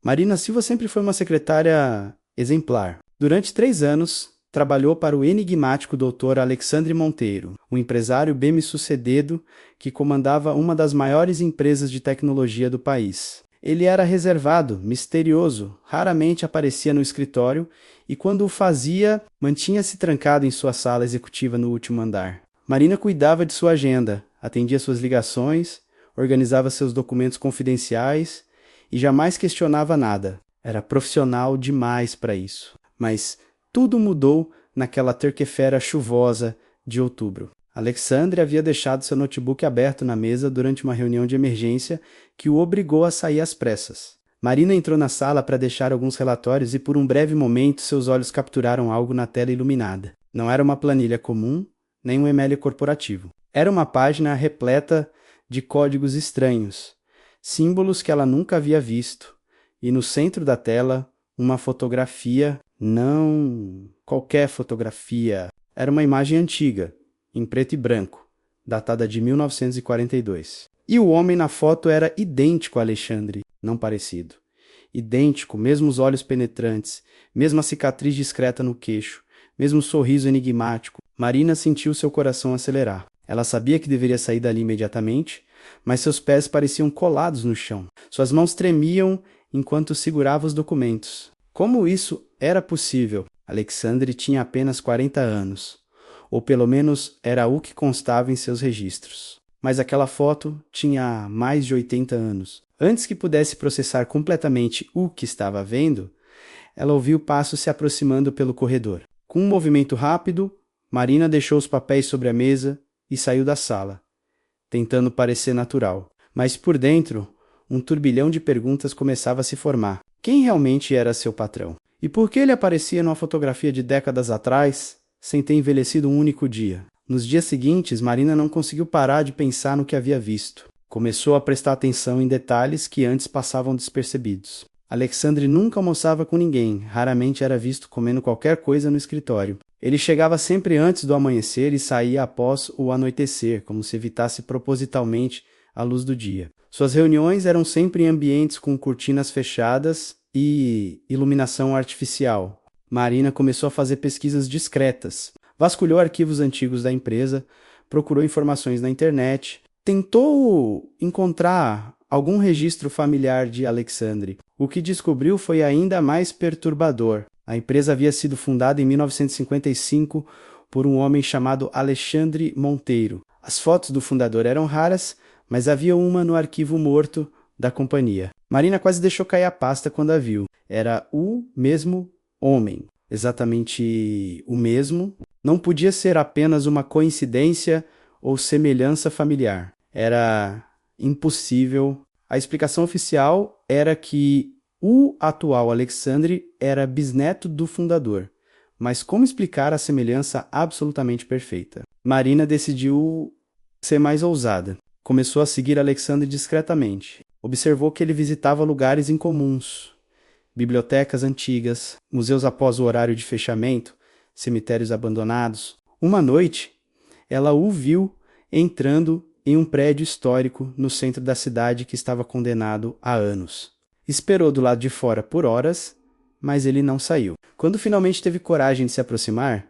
Marina Silva sempre foi uma secretária exemplar. Durante 3 anos, trabalhou para o enigmático Dr. Alexandre Monteiro, um empresário bem-sucedido que comandava uma das maiores empresas de tecnologia do país. Ele era reservado, misterioso, raramente aparecia no escritório e, quando o fazia, mantinha-se trancado em sua sala executiva no último andar. Marina cuidava de sua agenda, atendia suas ligações, organizava seus documentos confidenciais e jamais questionava nada. Era profissional demais para isso. Mas tudo mudou naquela terça-feira chuvosa de outubro. Alexandre havia deixado seu notebook aberto na mesa durante uma reunião de emergência que o obrigou a sair às pressas. Marina entrou na sala para deixar alguns relatórios e por um breve momento seus olhos capturaram algo na tela iluminada. Não era uma planilha comum, nem um e-mail corporativo. Era uma página repleta de códigos estranhos, símbolos que ela nunca havia visto, e no centro da tela, uma fotografia, não qualquer fotografia, era uma imagem antiga, em preto e branco, datada de 1942. E o homem na foto era idêntico a Alexandre, não parecido. Idêntico, mesmo os olhos penetrantes, mesma cicatriz discreta no queixo, mesmo sorriso enigmático. Marina sentiu seu coração acelerar. Ela sabia que deveria sair dali imediatamente, mas seus pés pareciam colados no chão. Suas mãos tremiam enquanto segurava os documentos. Como isso era possível? Alexandre tinha apenas 40 anos, ou pelo menos era o que constava em seus registros. Mas aquela foto tinha mais de 80 anos. Antes que pudesse processar completamente o que estava vendo, ela ouviu passos se aproximando pelo corredor. Com um movimento rápido, Marina deixou os papéis sobre a mesa e saiu da sala, tentando parecer natural. Mas por dentro, um turbilhão de perguntas começava a se formar. Quem realmente era seu patrão? E por que ele aparecia numa fotografia de décadas atrás, sem ter envelhecido um único dia? Nos dias seguintes, Marina não conseguiu parar de pensar no que havia visto. Começou a prestar atenção em detalhes que antes passavam despercebidos. Alexandre nunca almoçava com ninguém, raramente era visto comendo qualquer coisa no escritório. Ele chegava sempre antes do amanhecer e saía após o anoitecer, como se evitasse propositalmente a luz do dia. Suas reuniões eram sempre em ambientes com cortinas fechadas e iluminação artificial. Marina começou a fazer pesquisas discretas. Vasculhou arquivos antigos da empresa, procurou informações na internet, tentou encontrar algum registro familiar de Alexandre. O que descobriu foi ainda mais perturbador. A empresa havia sido fundada em 1955 por um homem chamado Alexandre Monteiro. As fotos do fundador eram raras, mas havia uma no arquivo morto da companhia. Marina quase deixou cair a pasta quando a viu. Era o mesmo homem. Exatamente o mesmo. Não podia ser apenas uma coincidência ou semelhança familiar. Era impossível. A explicação oficial era que o atual Alexandre era bisneto do fundador. Mas como explicar a semelhança absolutamente perfeita? Marina decidiu ser mais ousada. Começou a seguir Alexandre discretamente. Observou que ele visitava lugares incomuns, bibliotecas antigas, museus após o horário de fechamento, cemitérios abandonados. Uma noite, ela o viu entrando em um prédio histórico no centro da cidade que estava condenado há anos. Esperou do lado de fora por horas, mas ele não saiu. Quando finalmente teve coragem de se aproximar,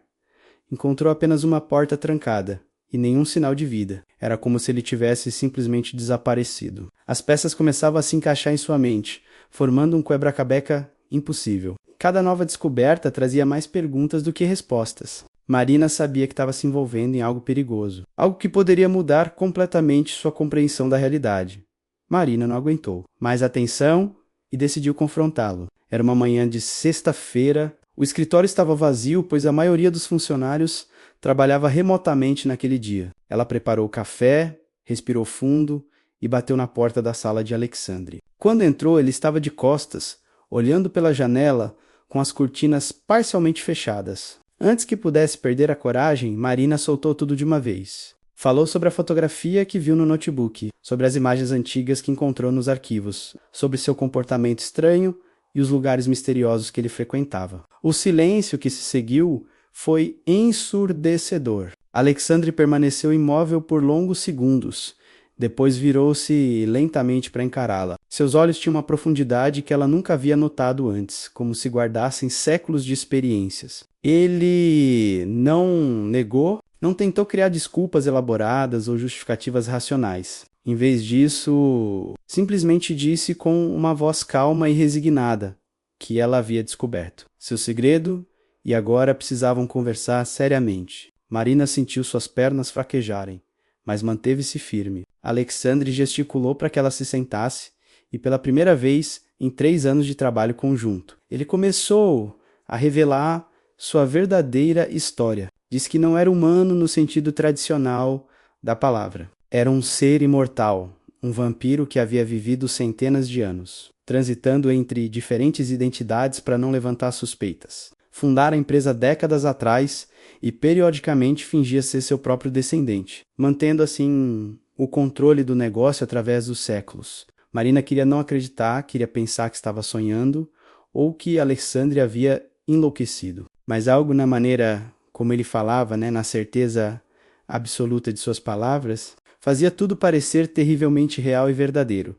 encontrou apenas uma porta trancada e nenhum sinal de vida. Era como se ele tivesse simplesmente desaparecido. As peças começavam a se encaixar em sua mente, formando um quebra-cabeça impossível. Cada nova descoberta trazia mais perguntas do que respostas. Marina sabia que estava se envolvendo em algo perigoso, algo que poderia mudar completamente sua compreensão da realidade. Marina não aguentou mais atenção e decidiu confrontá-lo. Era uma manhã de sexta-feira. O escritório estava vazio, pois a maioria dos funcionários trabalhava remotamente naquele dia. Ela preparou o café, respirou fundo e bateu na porta da sala de Alexandre. Quando entrou, ele estava de costas, olhando pela janela com as cortinas parcialmente fechadas. Antes que pudesse perder a coragem, Marina soltou tudo de uma vez. Falou sobre a fotografia que viu no notebook, sobre as imagens antigas que encontrou nos arquivos, sobre seu comportamento estranho e os lugares misteriosos que ele frequentava. O silêncio que se seguiu foi ensurdecedor. Alexandre permaneceu imóvel por longos segundos, Depois virou-se lentamente para encará-la. Seus olhos tinham uma profundidade que ela nunca havia notado antes, como se guardassem séculos de experiências. Ele não negou, não tentou criar desculpas elaboradas ou justificativas racionais. Em vez disso, simplesmente disse com uma voz calma e resignada que ela havia descoberto seu segredo e agora precisavam conversar seriamente. Marina sentiu suas pernas fraquejarem, mas manteve-se firme. Alexandre gesticulou para que ela se sentasse e, pela primeira vez em 3 anos de trabalho conjunto, ele começou a revelar sua verdadeira história. Disse que não era humano no sentido tradicional da palavra. Era um ser imortal, um vampiro que havia vivido centenas de anos, transitando entre diferentes identidades para não levantar suspeitas. Fundara a empresa décadas atrás e periodicamente fingia ser seu próprio descendente, mantendo assim o controle do negócio através dos séculos. Marina queria não acreditar, queria pensar que estava sonhando ou que Alexandre havia enlouquecido. Mas algo na maneira como ele falava, na certeza absoluta de suas palavras, fazia tudo parecer terrivelmente real e verdadeiro.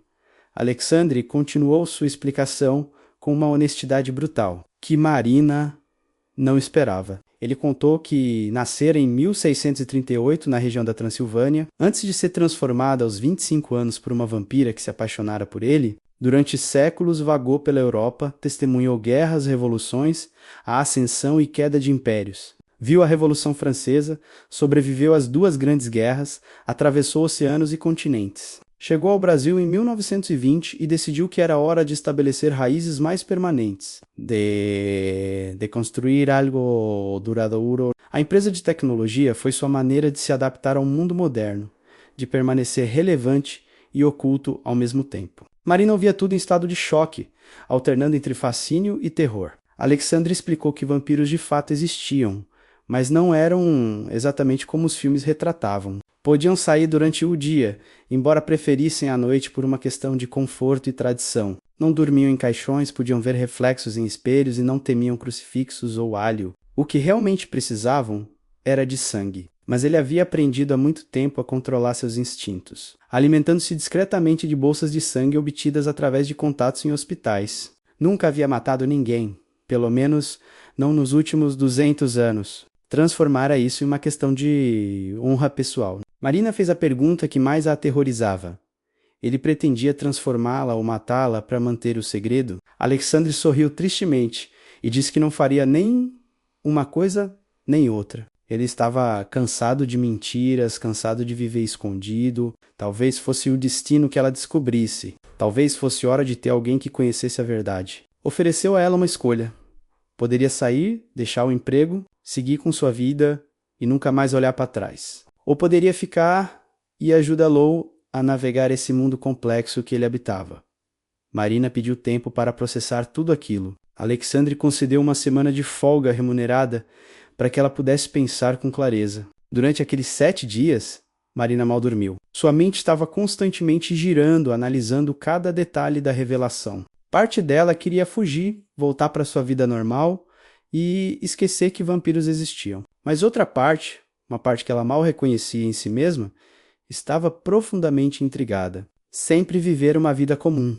Alexandre continuou sua explicação com uma honestidade brutal, que Marina não esperava. Ele contou que nascera em 1638 na região da Transilvânia. Antes de ser transformada aos 25 anos por uma vampira que se apaixonara por ele, durante séculos vagou pela Europa, testemunhou guerras, revoluções, a ascensão e queda de impérios. Viu a Revolução Francesa, sobreviveu às 2 grandes guerras, atravessou oceanos e continentes. Chegou ao Brasil em 1920 e decidiu que era hora de estabelecer raízes mais permanentes, de construir algo duradouro. A empresa de tecnologia foi sua maneira de se adaptar ao mundo moderno, de permanecer relevante e oculto ao mesmo tempo. Marina ouvia tudo em estado de choque, alternando entre fascínio e terror. Alexandre explicou que vampiros de fato existiam, mas não eram exatamente como os filmes retratavam. Podiam sair durante o dia, embora preferissem a noite por uma questão de conforto e tradição. Não dormiam em caixões, podiam ver reflexos em espelhos e não temiam crucifixos ou alho. O que realmente precisavam era de sangue. Mas ele havia aprendido há muito tempo a controlar seus instintos, alimentando-se discretamente de bolsas de sangue obtidas através de contatos em hospitais. Nunca havia matado ninguém, pelo menos não nos últimos 200 anos. Transformara isso em uma questão de honra pessoal. Marina fez a pergunta que mais a aterrorizava. Ele pretendia transformá-la ou matá-la para manter o segredo? Alexandre sorriu tristemente e disse que não faria nem uma coisa nem outra. Ele estava cansado de mentiras, cansado de viver escondido. Talvez fosse o destino que ela descobrisse. Talvez fosse hora de ter alguém que conhecesse a verdade. Ofereceu a ela uma escolha. Poderia sair, deixar o emprego, seguir com sua vida e nunca mais olhar para trás. Ou poderia ficar e ajudá-lo a navegar esse mundo complexo que ele habitava. Marina pediu tempo para processar tudo aquilo. Alexandre concedeu uma semana de folga remunerada para que ela pudesse pensar com clareza. Durante aqueles 7 dias, Marina mal dormiu. Sua mente estava constantemente girando, analisando cada detalhe da revelação. Parte dela queria fugir, voltar para sua vida normal e esquecer que vampiros existiam. Mas outra parte, uma parte que ela mal reconhecia em si mesma, estava profundamente intrigada. Sempre viver uma vida comum,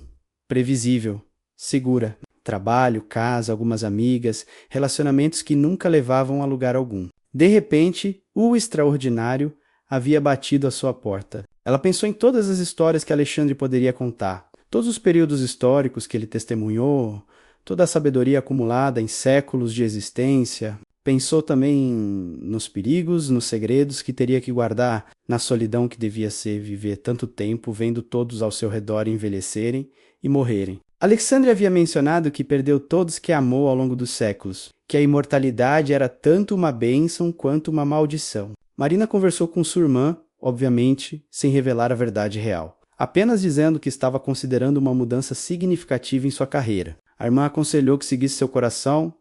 previsível, segura. Trabalho, casa, algumas amigas, relacionamentos que nunca levavam a lugar algum. De repente, o extraordinário havia batido à sua porta. Ela pensou em todas as histórias que Alexandre poderia contar, todos os períodos históricos que ele testemunhou, toda a sabedoria acumulada em séculos de existência. Pensou também nos perigos, nos segredos que teria que guardar, na solidão que devia ser viver tanto tempo vendo todos ao seu redor envelhecerem e morrerem. Alexandre havia mencionado que perdeu todos que amou ao longo dos séculos, que a imortalidade era tanto uma bênção quanto uma maldição. Marina conversou com sua irmã, obviamente, sem revelar a verdade real, apenas dizendo que estava considerando uma mudança significativa em sua carreira. A irmã aconselhou que seguisse seu coração,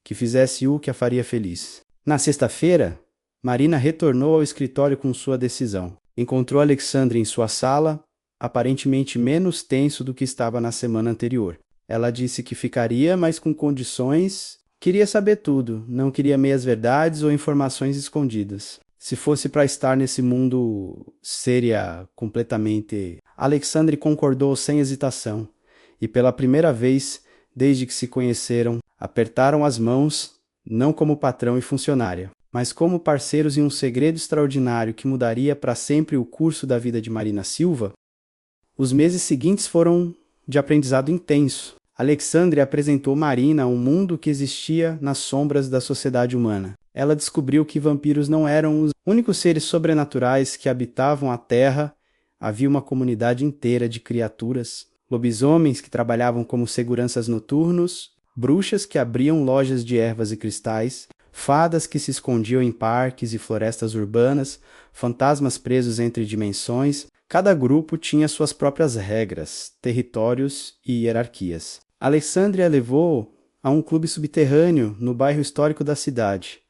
que fizesse o que a faria feliz. Na sexta-feira, Marina retornou ao escritório com sua decisão. Encontrou Alexandre em sua sala, aparentemente menos tenso do que estava na semana anterior. Ela disse que ficaria, mas com condições. Queria saber tudo, não queria meias-verdades ou informações escondidas. Se fosse para estar nesse mundo, seria completamente... Alexandre concordou sem hesitação, e pela primeira vez, desde que se conheceram, apertaram as mãos, não como patrão e funcionária, mas como parceiros em um segredo extraordinário que mudaria para sempre o curso da vida de Marina Silva. Os meses seguintes foram de aprendizado intenso. Alexandre apresentou Marina a um mundo que existia nas sombras da sociedade humana. Ela descobriu que vampiros não eram os únicos seres sobrenaturais que habitavam a Terra. Havia uma comunidade inteira de criaturas, lobisomens que trabalhavam como seguranças noturnos, bruxas que abriam lojas de ervas e cristais, fadas que se escondiam em parques e florestas urbanas, fantasmas presos entre dimensões. Cada grupo tinha suas próprias regras, territórios e hierarquias. Alexandre a levou a um clube subterrâneo no bairro histórico da cidade,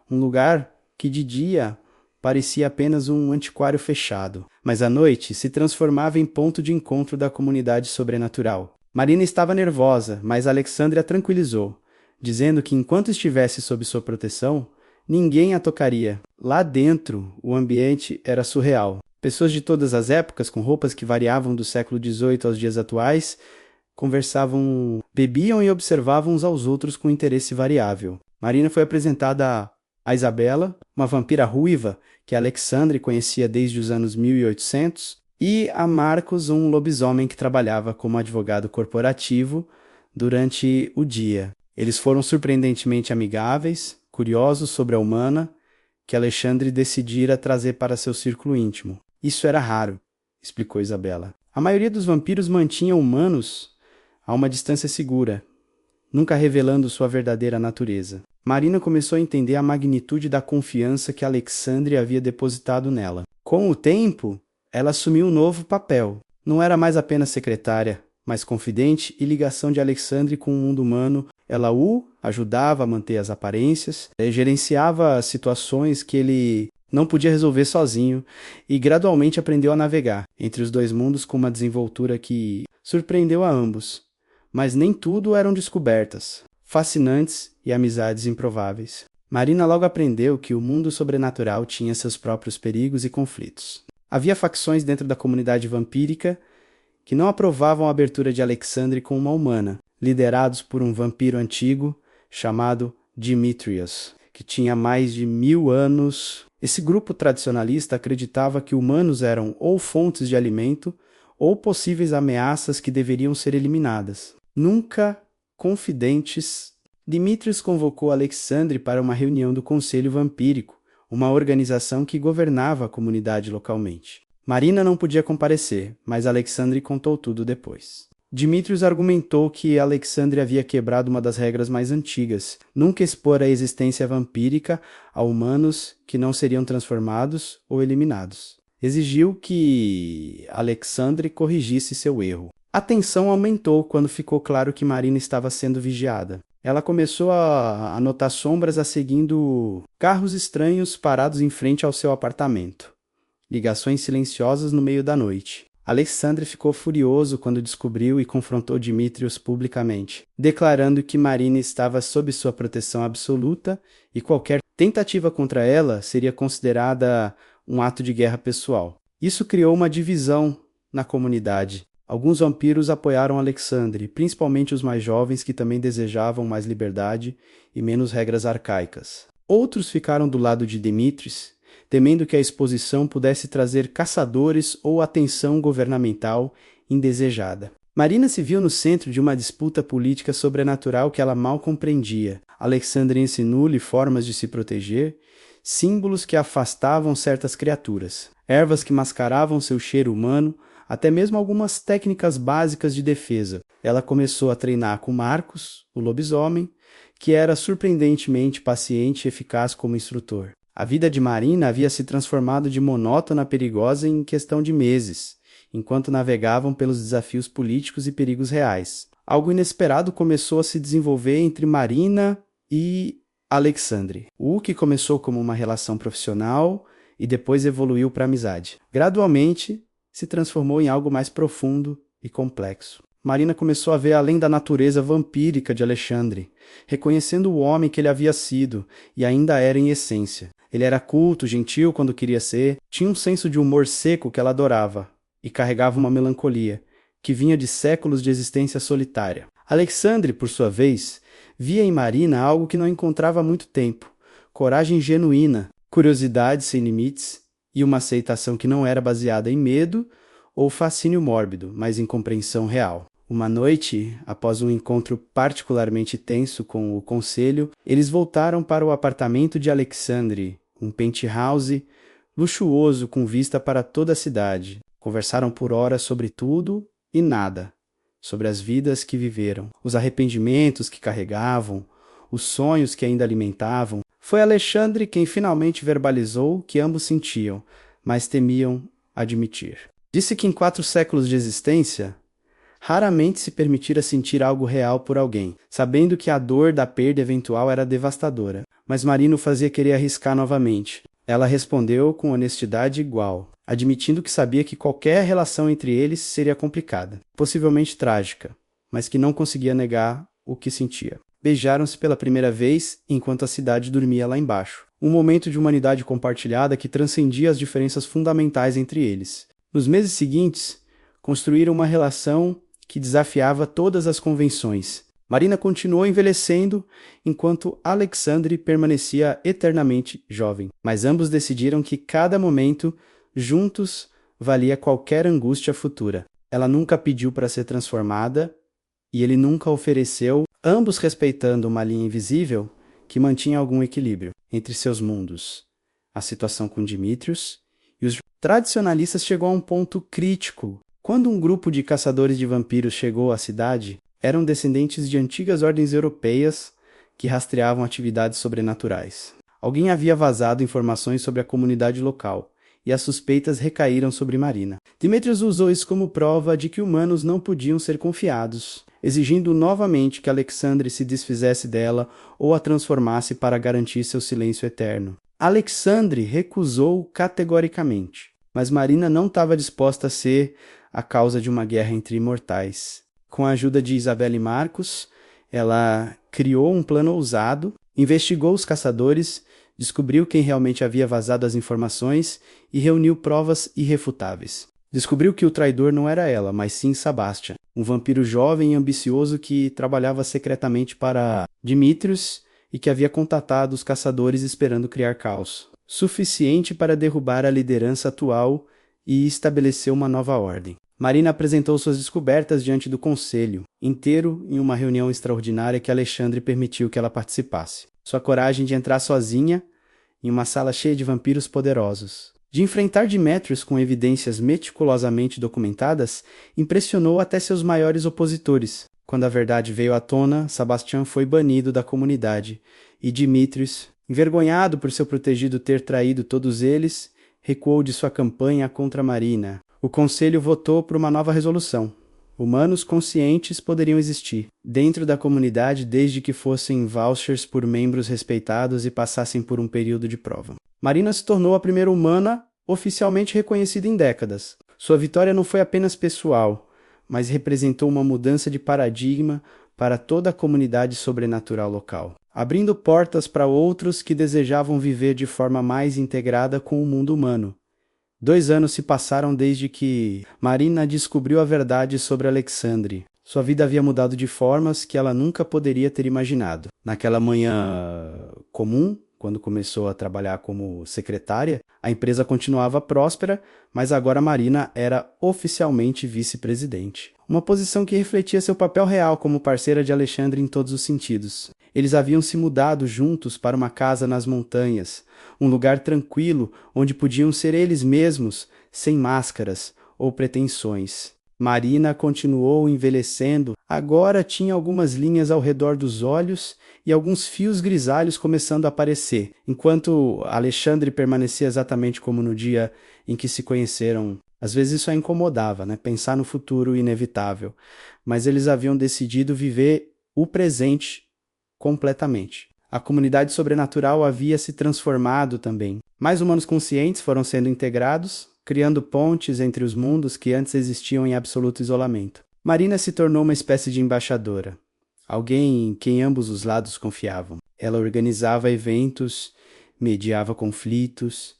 um lugar que de dia parecia apenas um antiquário fechado, mas à noite se transformava em ponto de encontro da comunidade sobrenatural. Marina estava nervosa, mas Alexandre a tranquilizou, dizendo que enquanto estivesse sob sua proteção, ninguém a tocaria. Lá dentro, o ambiente era surreal. Pessoas de todas as épocas, com roupas que variavam do século XVIII aos dias atuais, conversavam, bebiam e observavam uns aos outros com interesse variável. Marina foi apresentada a Isabela, uma vampira ruiva que Alexandre conhecia desde os anos 1800, e a Marcos, um lobisomem que trabalhava como advogado corporativo durante o dia. Eles foram surpreendentemente amigáveis, curiosos sobre a humana, que Alexandre decidira trazer para seu círculo íntimo. Isso era raro, explicou Isabela. A maioria dos vampiros mantinha humanos a uma distância segura, nunca revelando sua verdadeira natureza. Marina começou a entender a magnitude da confiança que Alexandre havia depositado nela. Com o tempo, ela assumiu um novo papel. Não era mais apenas secretária, mas confidente e ligação de Alexandre com o mundo humano. Ela o ajudava a manter as aparências, gerenciava situações que ele não podia resolver sozinho e gradualmente aprendeu a navegar entre os dois mundos com uma desenvoltura que surpreendeu a ambos. Mas nem tudo eram descobertas, fascinantes e amizades improváveis. Marina logo aprendeu que o mundo sobrenatural tinha seus próprios perigos e conflitos. Havia facções dentro da comunidade vampírica que não aprovavam a abertura de Alexandre com uma humana, liderados por um vampiro antigo chamado Demetrius, que tinha mais de 1000 anos. Esse grupo tradicionalista acreditava que humanos eram ou fontes de alimento ou possíveis ameaças que deveriam ser eliminadas. Nunca confidentes, Demetrius convocou Alexandre para uma reunião do Conselho Vampírico, uma organização que governava a comunidade localmente. Marina não podia comparecer, mas Alexandre contou tudo depois. Demetrius argumentou que Alexandre havia quebrado uma das regras mais antigas, nunca expor a existência vampírica a humanos que não seriam transformados ou eliminados. Exigiu que Alexandre corrigisse seu erro. A tensão aumentou quando ficou claro que Marina estava sendo vigiada. Ela começou a notar sombras a seguindo carros estranhos parados em frente ao seu apartamento. Ligações silenciosas no meio da noite. Alexandre ficou furioso quando descobriu e confrontou Demetrius publicamente, declarando que Marina estava sob sua proteção absoluta e qualquer tentativa contra ela seria considerada um ato de guerra pessoal. Isso criou uma divisão na comunidade. Alguns vampiros apoiaram Alexandre, principalmente os mais jovens que também desejavam mais liberdade e menos regras arcaicas. Outros ficaram do lado de Demetrius, temendo que a exposição pudesse trazer caçadores ou atenção governamental indesejada. Marina se viu no centro de uma disputa política sobrenatural que ela mal compreendia. Alexandre ensinou-lhe formas de se proteger, símbolos que afastavam certas criaturas, ervas que mascaravam seu cheiro humano, até mesmo algumas técnicas básicas de defesa. Ela começou a treinar com Marcos, o lobisomem, que era surpreendentemente paciente e eficaz como instrutor. A vida de Marina havia se transformado de monótona a perigosa em questão de meses, enquanto navegavam pelos desafios políticos e perigos reais. Algo inesperado começou a se desenvolver entre Marina e Alexandre. O que começou como uma relação profissional e depois evoluiu para amizade. Gradualmente, se transformou em algo mais profundo e complexo. Marina começou a ver além da natureza vampírica de Alexandre, reconhecendo o homem que ele havia sido e ainda era em essência. Ele era culto, gentil quando queria ser, tinha um senso de humor seco que ela adorava, e carregava uma melancolia, que vinha de séculos de existência solitária. Alexandre, por sua vez, via em Marina algo que não encontrava há muito tempo: coragem genuína, curiosidade sem limites e uma aceitação que não era baseada em medo ou fascínio mórbido, mas em compreensão real. Uma noite, após um encontro particularmente tenso com o conselho, eles voltaram para o apartamento de Alexandre, um penthouse luxuoso com vista para toda a cidade. Conversaram por horas sobre tudo e nada, sobre as vidas que viveram, os arrependimentos que carregavam, os sonhos que ainda alimentavam. Foi Alexandre quem finalmente verbalizou o que ambos sentiam, mas temiam admitir. Disse que em 4 séculos de existência, raramente se permitira sentir algo real por alguém, sabendo que a dor da perda eventual era devastadora. Mas Marina o fazia querer arriscar novamente. Ela respondeu com honestidade igual, admitindo que sabia que qualquer relação entre eles seria complicada, possivelmente trágica, mas que não conseguia negar o que sentia. Beijaram-se pela primeira vez enquanto a cidade dormia lá embaixo. Um momento de humanidade compartilhada que transcendia as diferenças fundamentais entre eles. Nos meses seguintes, construíram uma relação que desafiava todas as convenções. Marina continuou envelhecendo, enquanto Alexandre permanecia eternamente jovem. Mas ambos decidiram que cada momento, juntos, valia qualquer angústia futura. Ela nunca pediu para ser transformada, e ele nunca ofereceu, ambos respeitando uma linha invisível que mantinha algum equilíbrio entre seus mundos. A situação com Dimitrios e os tradicionalistas chegou a um ponto crítico. Quando um grupo de caçadores de vampiros chegou à cidade, eram descendentes de antigas ordens europeias que rastreavam atividades sobrenaturais. Alguém havia vazado informações sobre a comunidade local, e as suspeitas recaíram sobre Marina. Demetrius usou isso como prova de que humanos não podiam ser confiados, exigindo novamente que Alexandre se desfizesse dela ou a transformasse para garantir seu silêncio eterno. Alexandre recusou categoricamente, mas Marina não estava disposta a ser a causa de uma guerra entre imortais. Com a ajuda de Isabelle e Marcos, ela criou um plano ousado, investigou os caçadores, descobriu quem realmente havia vazado as informações e reuniu provas irrefutáveis. Descobriu que o traidor não era ela, mas sim Sebastian, um vampiro jovem e ambicioso que trabalhava secretamente para Dimitrios e que havia contatado os caçadores esperando criar caos, suficiente para derrubar a liderança atual e estabelecer uma nova ordem. Marina apresentou suas descobertas diante do conselho, inteiro em uma reunião extraordinária que Alexandre permitiu que ela participasse. Sua coragem de entrar sozinha em uma sala cheia de vampiros poderosos, de enfrentar Demetrius com evidências meticulosamente documentadas, impressionou até seus maiores opositores. Quando a verdade veio à tona, Sebastian foi banido da comunidade, e Demetrius, envergonhado por seu protegido ter traído todos eles, recuou de sua campanha contra Marina. O conselho votou por uma nova resolução. Humanos conscientes poderiam existir dentro da comunidade desde que fossem vouchers por membros respeitados e passassem por um período de prova. Marina se tornou a primeira humana oficialmente reconhecida em décadas. Sua vitória não foi apenas pessoal, mas representou uma mudança de paradigma para toda a comunidade sobrenatural local, abrindo portas para outros que desejavam viver de forma mais integrada com o mundo humano. 2 anos se passaram desde que Marina descobriu a verdade sobre Alexandre. Sua vida havia mudado de formas que ela nunca poderia ter imaginado. Naquela manhã comum, quando começou a trabalhar como secretária, a empresa continuava próspera, mas agora Marina era oficialmente vice-presidente. Uma posição que refletia seu papel real como parceira de Alexandre em todos os sentidos. Eles haviam se mudado juntos para uma casa nas montanhas, um lugar tranquilo onde podiam ser eles mesmos, sem máscaras ou pretensões. Marina continuou envelhecendo, agora tinha algumas linhas ao redor dos olhos e alguns fios grisalhos começando a aparecer, enquanto Alexandre permanecia exatamente como no dia em que se conheceram. Às vezes isso a incomodava, pensar no futuro inevitável, mas eles haviam decidido viver o presente completamente. A comunidade sobrenatural havia se transformado também. Mais humanos conscientes foram sendo integrados, criando pontes entre os mundos que antes existiam em absoluto isolamento. Marina se tornou uma espécie de embaixadora, alguém em quem ambos os lados confiavam. Ela organizava eventos, mediava conflitos,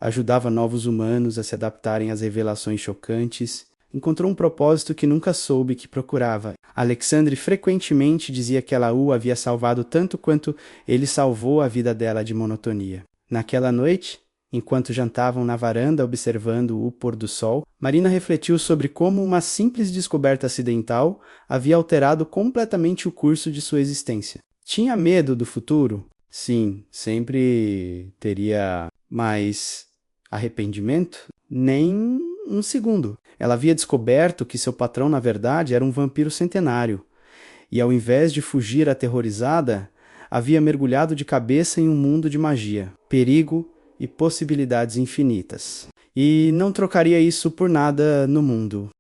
ajudava novos humanos a se adaptarem às revelações chocantes. Encontrou um propósito que nunca soube que procurava. Alexandre frequentemente dizia que ela o havia salvado tanto quanto ele salvou a vida dela de monotonia. Naquela noite, enquanto jantavam na varanda observando o pôr do sol, Marina refletiu sobre como uma simples descoberta acidental havia alterado completamente o curso de sua existência. Tinha medo do futuro? Sim, sempre teria, mas arrependimento? Nem um segundo. Ela havia descoberto que seu patrão, na verdade, era um vampiro centenário, e ao invés de fugir aterrorizada, havia mergulhado de cabeça em um mundo de magia, perigo e possibilidades infinitas. E não trocaria isso por nada no mundo.